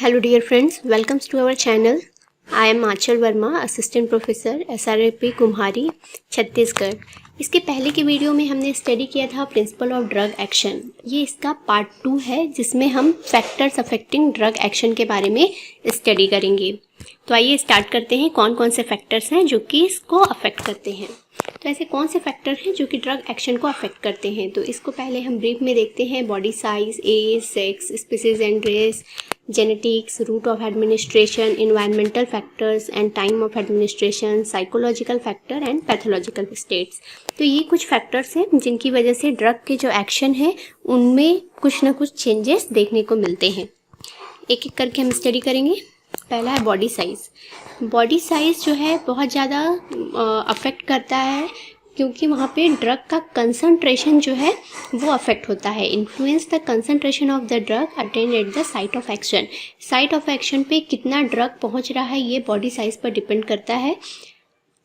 Hello dear friends, welcomes to our channel. I am Achal Verma, Assistant Professor SRP कुम्हारी छत्तीसगढ़। इसके पहले के video में हमने स्टडी किया था प्रिंसिपल ऑफ ड्रग एक्शन। ये इसका पार्ट 2 है जिसमें हम फैक्टर्स अफेक्टिंग ड्रग एक्शन के बारे में स्टडी करेंगे। तो आइए स्टार्ट करते हैं कौन कौन से फैक्टर्स हैं जो कि इसको अफेक्ट करते हैं। तो ऐसे कौन से फैक्टर हैं जो कि ड्रग एक्शन को अफेक्ट करते हैं, तो इसको पहले हम ब्रीफ में देखते हैं। Body size, age, sex, species and race, genetics, route of administration, environmental factors and time of administration, psychological factor and pathological states। तो ये कुछ फैक्टर्स हैं जिनकी वजह से ड्रग के जो एक्शन है उनमें कुछ ना कुछ चेंजेस देखने को मिलते हैं। एक एक करके हम स्टडी करेंगे। पहला है बॉडी साइज़। बॉडी साइज़ जो है बहुत ज़्यादा अफेक्ट करता है क्योंकि वहाँ पे ड्रग का कंसंट्रेशन जो है वो अफेक्ट होता है। Influence the concentration of the drug attend at the site of action. Site of action पे कितना ड्रग पहुँच रहा है ये बॉडी साइज़ पर डिपेंड करता है।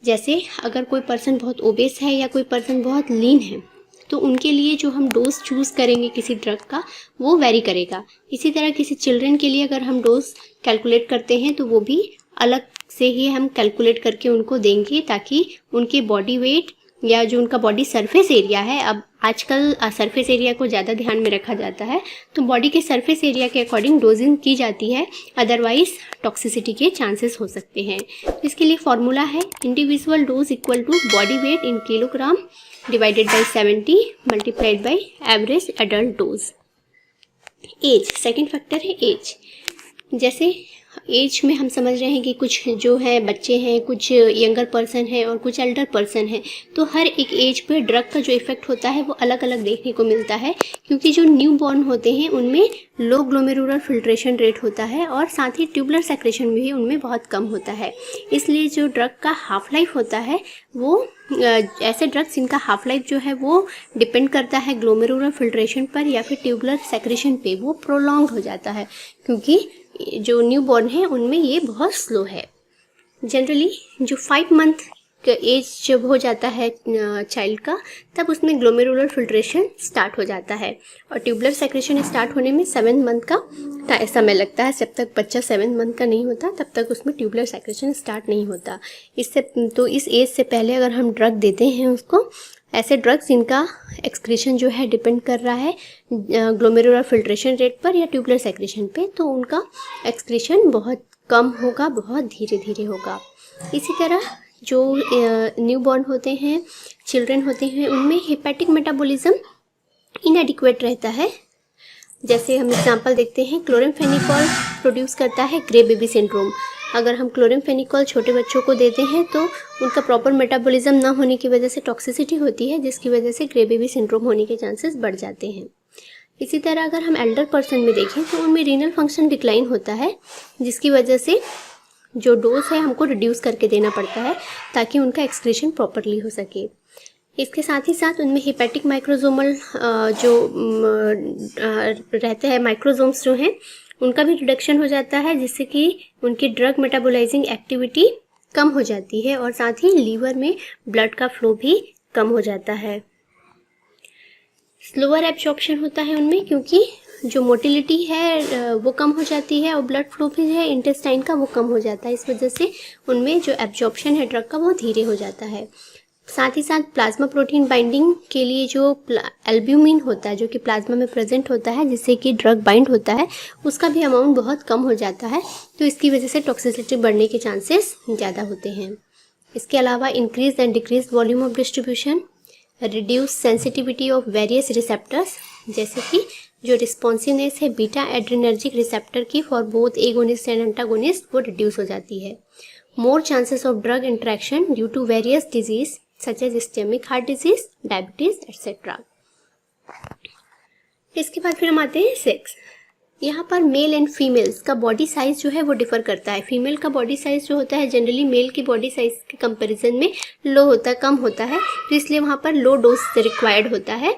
जैसे अगर कोई पर्सन बहुत ओबेस है या कोई पर्सन बहुत लीन है तो उनके लिए जो हम डोज चूज़ करेंगे किसी ड्रग का वो वेरी करेगा। इसी तरह किसी चिल्ड्रन के लिए अगर हम डोज कैलकुलेट करते हैं तो वो भी अलग से ही हम कैलकुलेट करके उनको देंगे ताकि उनके बॉडी वेट या जो उनका बॉडी सरफेस एरिया है, अब आजकल सरफेस एरिया को ज़्यादा ध्यान में रखा जाता है तो बॉडी के सरफेस एरिया के अकॉर्डिंग डोजिंग की जाती है, अदरवाइज टॉक्सिसिटी के चांसेस हो सकते हैं। इसके लिए फॉर्मूला है individual dose equal to body weight in kilogram divided by 70 multiplied by average adult dose. Age, second factor है एज। जैसे एज में हम समझ रहे हैं कि कुछ जो है बच्चे हैं, कुछ यंगर पर्सन है और कुछ एल्डर पर्सन है, तो हर एक एज पे ड्रग का जो इफ़ेक्ट होता है वो अलग अलग देखने को मिलता है क्योंकि जो न्यू बॉर्न होते हैं उनमें लो ग्लोमेरुलर फिल्ट्रेशन रेट होता है और साथ ही ट्यूबुलर सेक्रेशन भी उनमें बहुत कम होता है। इसलिए जो ड्रग का हाफ लाइफ होता है वो ऐसे ड्रग्स जिनका हाफ लाइफ जो है वो डिपेंड करता है ग्लोमेरुलर फिल्ट्रेशन पर या फिर ट्यूबुलर सेक्रेशन पे, वो प्रोलॉन्ग हो जाता है क्योंकि जो न्यू बॉर्न है उनमें ये बहुत स्लो है। जनरली जो 5 मंथ का एज जब हो जाता है चाइल्ड का तब उसमें ग्लोमेरुलर फिल्ट्रेशन स्टार्ट हो जाता है और ट्यूबुलर सेक्रेशन स्टार्ट होने में 7 मंथ का समय लगता है। जब तक बच्चा 7 मंथ का नहीं होता तब तक उसमें ट्यूबुलर सेक्रेशन स्टार्ट नहीं होता। इस एज से पहले अगर हम ड्रग देते हैं उसको, ऐसे ड्रग्स जिनका एक्सक्रीशन जो है डिपेंड कर रहा है ग्लोमेरुलर फिल्ट्रेशन रेट पर या ट्यूबुलर सेक्रेशन पे, तो उनका एक्सक्रीशन बहुत कम होगा, बहुत धीरे धीरे होगा। इसी तरह जो न्यू बॉर्न होते हैं, चिल्ड्रन होते हैं, उनमें हेपेटिक मेटाबॉलिज्म इनएडिक्वेट रहता है। जैसे हम एग्जांपल देखते हैं, क्लोरामफेनिकोल प्रोड्यूस करता है ग्रे बेबी सिंड्रोम। अगर हम क्लोरामफेनिकोल छोटे बच्चों को देते हैं तो उनका प्रॉपर मेटाबॉलिज्म ना होने की वजह से टॉक्सिसिटी होती है जिसकी वजह से ग्रे बेबी सिंड्रोम होने के चांसेस बढ़ जाते हैं। इसी तरह अगर हम एल्डर पर्सन में देखें तो उनमें रीनल फंक्शन डिक्लाइन होता है जिसकी वजह से जो डोज है हमको रिड्यूस करके देना पड़ता है ताकि उनका एक्सक्रीशन प्रॉपरली हो सके। इसके साथ ही साथ उनमें हेपेटिक माइक्रोजोमल जो रहते हैं, माइक्रोजोम्स जो हैं, उनका भी रिडक्शन हो जाता है जिससे कि उनकी ड्रग मेटाबोलाइजिंग एक्टिविटी कम हो जाती है और साथ ही लीवर में ब्लड का फ्लो भी कम हो जाता है। स्लोअर एब्जॉर्प्शन होता है उनमें क्योंकि जो मोटिलिटी है वो कम हो जाती है और ब्लड फ्लो भी है इंटेस्टाइन का वो कम हो जाता है। इस वजह से उनमें जो एब्जॉर्प्शन है ड्रग का वो धीरे हो जाता है। साथ ही साथ प्लाज्मा प्रोटीन बाइंडिंग के लिए जो एल्ब्यूमिन होता है जो कि प्लाज्मा में प्रेजेंट होता है जिससे कि ड्रग बाइंड होता है, उसका भी अमाउंट बहुत कम हो जाता है, तो इसकी वजह से टॉक्सिसिटी बढ़ने के चांसेस ज़्यादा होते हैं। इसके अलावा increase and decrease volume of distribution, reduce sensitivity of various receptors, जैसे कि जो रिस्पॉन्सिवनेस है बीटा एड्रेनर्जिक रिसेप्टर की for both agonist and antagonist, वो रिड्यूस हो जाती है। More chances of drug interaction due to various disease such as ischemic heart disease, diabetes etcetera. इसके बाद फिर हम आते हैं सेक्स। यहाँ पर मेल एंड फीमेल्स का बॉडी साइज जो है वो डिफर करता है। फीमेल का बॉडी साइज जो होता है जनरली मेल की बॉडी साइज के कंपैरिजन में लो होता है, कम होता है, तो इसलिए वहाँ पर लो डोज रिक्वायर्ड होता है।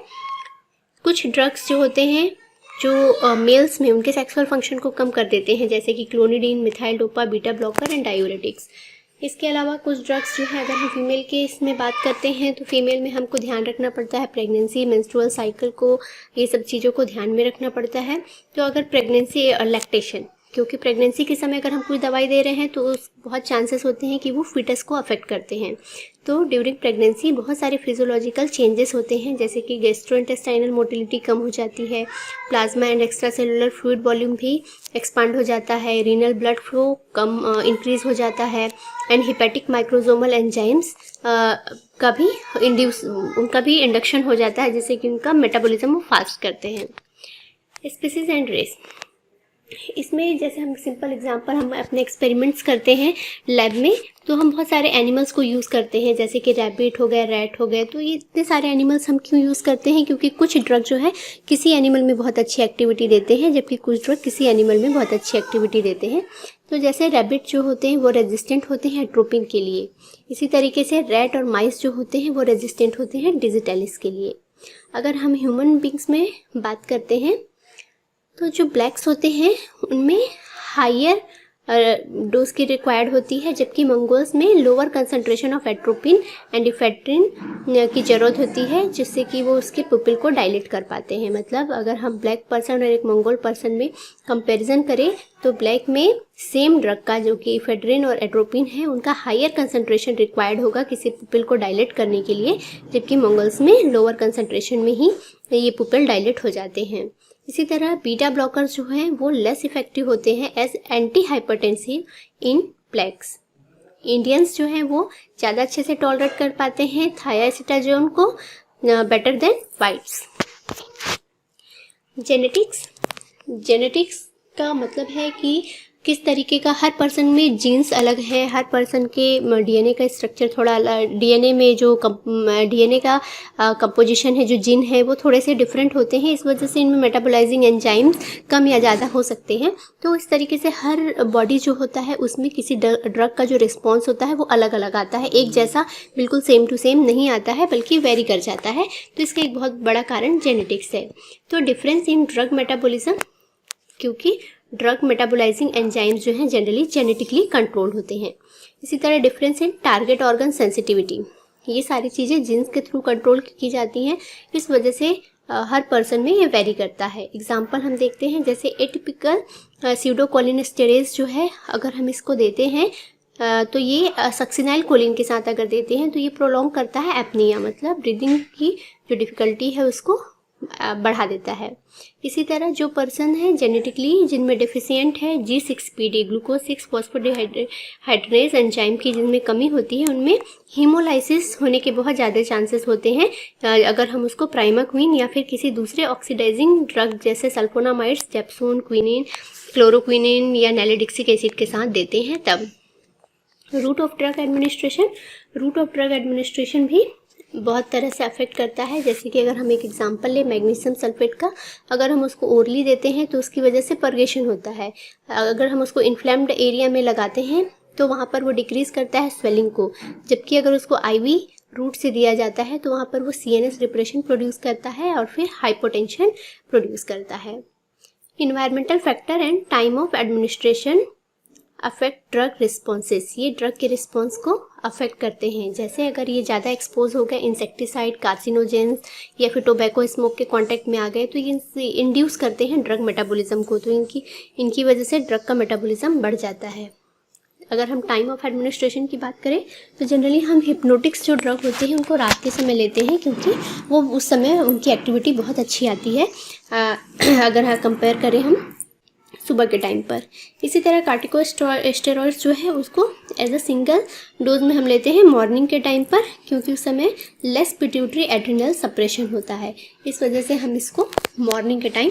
कुछ ड्रग्स जो होते हैं जो मेल्स में उनके सेक्सुअल फंक्शन को कम कर देते हैं जैसे कि clonidine, methyl dopa, beta blocker and diuretics. इसके अलावा कुछ ड्रग्स जो है अगर हम फीमेल के इसमें बात करते हैं तो फीमेल में हमको ध्यान रखना पड़ता है प्रेगनेंसी, मेंस्ट्रुअल साइकिल को, ये सब चीज़ों को ध्यान में रखना पड़ता है। तो अगर प्रेगनेंसी और लैक्टेशन क्योंकि प्रेगनेंसी के समय अगर हम कोई दवाई दे रहे हैं तो बहुत चांसेस होते हैं कि वो फीटस को अफेक्ट करते हैं। तो ड्यूरिंग प्रेगनेंसी बहुत सारे फिजियोलॉजिकल चेंजेस होते हैं, जैसे कि गैस्ट्रोइंटेस्टाइनल मोटिलिटी कम हो जाती है, plasma and extra cellular fluid volume भी एक्सपांड हो जाता है, रीनल ब्लड फ्लो कम इंक्रीज हो जाता है, एंड हिपैटिक माइक्रोजोमल एंजाइम्स उनका भी इंडक्शन हो जाता है, जिससे कि उनका मेटाबॉलिज्म वो फास्ट करते हैं। स्पीसीज एंड रेस, इसमें जैसे हम सिंपल एग्जांपल हम अपने एक्सपेरिमेंट्स करते हैं लैब में, तो हम बहुत सारे एनिमल्स को यूज़ करते हैं, जैसे कि रैबिट हो गए, रैट हो गए। तो ये इतने सारे एनिमल्स हम क्यों यूज़ करते हैं? क्योंकि कुछ ड्रग जो है किसी एनिमल में बहुत अच्छी एक्टिविटी देते हैं, जबकि कुछ ड्रग किसी एनिमल में बहुत अच्छी एक्टिविटी देते हैं। तो जैसे रैबिट जो होते हैं वो रेजिस्टेंट होते हैं एट्रोपिन के लिए, इसी तरीके से रैट और माइस जो होते हैं वो रेजिस्टेंट होते हैं डिजिटेलिस के लिए। अगर हम ह्यूमन बींग्स में बात करते हैं तो जो ब्लैक्स होते हैं उनमें हायर डोज की रिक्वायर्ड होती है, जबकि मंगोल्स में lower concentration of atropine and ephedrine की ज़रूरत होती है, जिससे कि वो उसके पुपिल को डायलेट कर पाते हैं। मतलब अगर हम ब्लैक पर्सन और एक मंगोल पर्सन में कंपैरिजन करें तो ब्लैक में सेम ड्रग का जो कि इफेड्रिन और एट्रोपिन है उनका हायर कंसंट्रेशन रिक्वायर्ड होगा किसी पुपिल को डायलेट करने के लिए, जबकि मंगोल्स में लोअर कंसंट्रेशन में ही ये पुपिल डायलेट हो जाते हैं। इसी तरह बीटा ब्लॉकर्स जो हैं वो लेस इफेक्टिव होते हैं एज एंटी हाइपरटेंसिव इन ब्लैक्स। इंडियंस जो हैं वो ज़्यादा अच्छे से टॉलरेट कर पाते हैं थायासिटाजोन को बेटर देन वाइट्स। जेनेटिक्स का मतलब है कि किस तरीके का हर पर्सन में जीन्स अलग है, हर पर्सन के डीएनए का स्ट्रक्चर थोड़ा अलग, डीएनए में जो डीएनए का कंपोजिशन है, जो जीन है वो थोड़े से डिफरेंट होते हैं। इस वजह से इनमें मेटाबोलाइजिंग एंजाइम्स कम या ज़्यादा हो सकते हैं। तो इस तरीके से हर बॉडी जो होता है उसमें किसी ड्रग का जो रिस्पॉन्स होता है वो अलग अलग आता है, एक जैसा बिल्कुल सेम टू सेम नहीं आता है, बल्कि वेरी कर जाता है। तो इसका एक बहुत बड़ा कारण जेनेटिक्स है। तो डिफरेंस इन ड्रग मेटाबॉलिज्म, क्योंकि ड्रग मेटाबोलाइजिंग एंजाइम्स जो हैं जनरली जेनेटिकली कंट्रोल होते हैं। इसी तरह difference in target organ sensitivity, ये सारी चीज़ें जीन्स के थ्रू कंट्रोल की जाती हैं, इस वजह से हर पर्सन में ये वेरी करता है। एग्जांपल हम देखते हैं, जैसे एटिपिकल स्यूडोकोलिनेस्टेरेज जो है, अगर हम इसको देते हैं तो ये सक्सिनाइल कोलिन के साथ अगर देते हैं तो ये प्रोलॉन्ग करता है एपनिया, मतलब ब्रीदिंग की जो डिफ़िकल्टी है उसको बढ़ा देता है। इसी तरह जो पर्सन है जेनेटिकली जिनमें डेफिशिएंट है G6PD ग्लूकोज 6 फॉस्फोडिहाइड्रेज एंजाइम की जिनमें कमी होती है, उनमें हीमोलाइसिस होने के बहुत ज़्यादा चांसेस होते हैं अगर हम उसको प्राइमाक्विन या फिर किसी दूसरे ऑक्सीडाइजिंग ड्रग जैसे सल्फोनामाइड्स, जेप्सोन, क्विनिन, क्लोरोक्विनिन या नैलिडिक्सिक एसिड के साथ देते हैं तब। रूट ऑफ ड्रग एडमिनिस्ट्रेशन भी बहुत तरह से अफेक्ट करता है। जैसे कि अगर हम एक एग्जांपल ले मैग्नीशियम सल्फेट का, अगर हम उसको ओरली देते हैं तो उसकी वजह से परगेशन होता है। अगर हम उसको इन्फ्लेम्ड एरिया में लगाते हैं तो वहाँ पर वो डिक्रीज़ करता है स्वेलिंग को, जबकि अगर उसको आईवी रूट से दिया जाता है तो वहाँ पर वो CNS डिप्रेशन प्रोड्यूस करता है और फिर हाइपोटेंशन प्रोड्यूस करता है। Environmental factor and time of administration affect drug responses, ये ड्रग के रिस्पॉन्स को अफेक्ट करते हैं। जैसे अगर ये ज़्यादा एक्सपोज हो गए इंसेक्टिसाइड, कार्सिनोजेंस या फिर टोबैको स्मोक के कांटेक्ट में आ गए तो ये इंड्यूस करते हैं ड्रग मेटाबॉलिज्म को, तो इनकी वजह से ड्रग का मेटाबॉलिज्म बढ़ जाता है। अगर हम टाइम ऑफ एडमिनिस्ट्रेशन की बात करें तो जनरली हम हिप्नोटिक्स जो ड्रग होते हैं उनको रात के समय लेते हैं, क्योंकि वो उस समय उनकी एक्टिविटी बहुत अच्छी आती है अगर कंपेयर करें हम सुबह के टाइम पर। इसी तरह कार्टिकोस्टेरॉइड्स जो है उसको एज अ सिंगल डोज में हम लेते हैं मॉर्निंग के टाइम पर, क्योंकि उस समय लेस पिट्यूटरी एड्रिनल सप्रेशन होता है, इस वजह से हम इसको मॉर्निंग के टाइम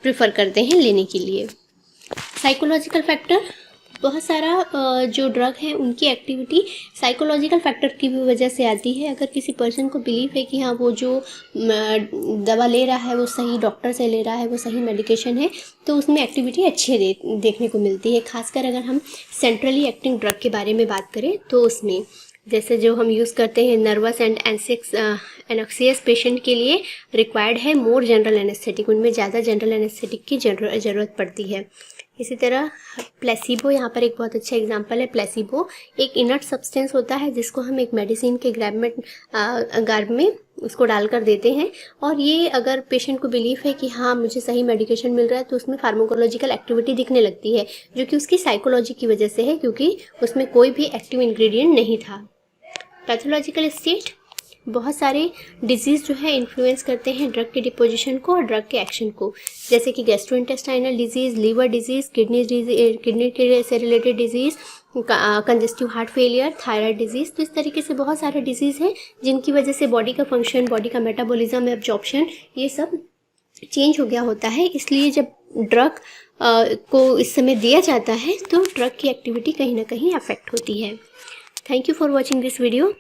प्रेफर करते हैं लेने के लिए। साइकोलॉजिकल फैक्टर, बहुत सारा जो ड्रग है उनकी एक्टिविटी साइकोलॉजिकल फैक्टर की भी वजह से आती है। अगर किसी पर्सन को बिलीव है कि हाँ वो जो दवा ले रहा है वो सही डॉक्टर से ले रहा है, वो सही मेडिकेशन है, तो उसमें एक्टिविटी अच्छी देखने को मिलती है। खासकर अगर हम सेंट्रली एक्टिंग ड्रग के बारे में बात करें तो उसमें जैसे जो हम यूज़ करते हैं नर्वस एंड एनॉक्सियस पेशेंट के लिए रिक्वायर्ड है मोर जनरल एनेस्थेटिक, उनमें ज़्यादा जनरल एनेस्थेटिक की ज़रूरत पड़ती है। इसी तरह प्लेसिबो यहाँ पर एक बहुत अच्छा एग्जांपल है। प्लेसिबो एक इनर्ट सब्सटेंस होता है जिसको हम एक मेडिसिन के गार्ब में उसको डालकर देते हैं, और ये अगर पेशेंट को बिलीफ है कि हाँ मुझे सही मेडिकेशन मिल रहा है तो उसमें फार्माकोलॉजिकल एक्टिविटी दिखने लगती है, जो कि उसकी साइकोलॉजी की वजह से है, क्योंकि उसमें कोई भी एक्टिव इंग्रेडिएंट नहीं था। पैथोलॉजिकल स्टेट, बहुत सारे डिजीज़ जो है इन्फ्लुएंस करते हैं ड्रग के डिपोजिशन को और ड्रग के एक्शन को, जैसे कि gastrointestinal disease, liver disease, kidney के से related disease, congestive heart failure, thyroid disease. तो इस तरीके से बहुत सारे डिजीज़ हैं जिनकी वजह से बॉडी का फंक्शन, बॉडी का मेटाबॉलिज्म, एब्जॉर्प्शन, ये सब चेंज हो गया होता है। इसलिए जब ड्रग को इस समय दिया जाता है तो ड्रग की एक्टिविटी कहीं ना कहीं अफेक्ट होती है। Thank you for watching this video.